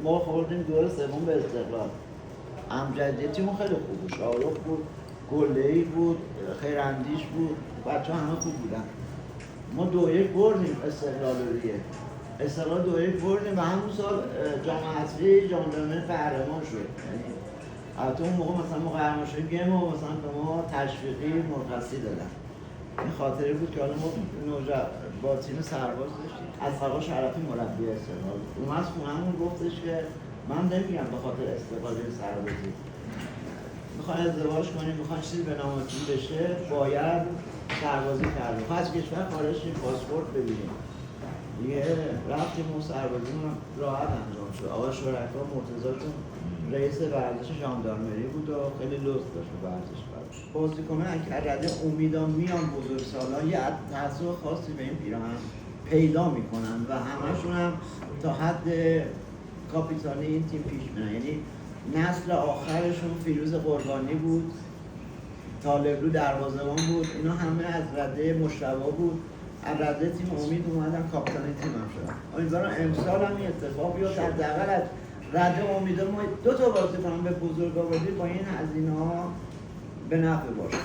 ما خوردیم دور سوم به استقلال. امجدی تیم خیلی خوب بود، شاهرخ بود، گله‌ای بود، خیراندیش بود، بچه‌ها همه خوب بودن. ما 2-1 بردیم استقلال رو دیگه. استقلال 2-1 بردیم و همون سال جام حذفی جام جهانی قهرمان شد. یعنی البته اون موقع مثلا ما قهرمان شدیم گیم و مثلا به ما تشویقی مرخصی دادن. این خاطره بود که حالا ما با تیم سرباز داشتیم. از آقا شرفی مربی استقلال اومد خونه‌مون گفتش که من نمیگم به خاطر استقلال سربازی میخوان ازدواج کنیم، میخوان چیزی به نامتون بشه، باید سربازی کردیم. از کشور خارج شیم، پاسپورت ببینیم. دیگه رفتیم و سربازیمون راحت انجام شد. آقا شرکا مرتضی‌شون رئیس ورزش ژاندارمری بود و خیلی لطف داشت به ورزش. بازیکنان اکرده امیدان میان بزرگسالان یه تعصب خاصی به این پیراهن پیدا میکنن و همشون هم تا حد کاپیتانی این تیم پیش میرن. یعنی نسل آخرشون فیروز قربانی بود، طالبلو دروازه‌بان بود، اینا همه از رده مشتبه بود. از رده تیم امید اومدن کاپیتان تیم هم شدن. امیدوارم امسال هم این اتفاق بیفته. حداقل از رده امید ما 2 تا بازیکن به بزرگواری با این هزینه‌ها به نفع باشه.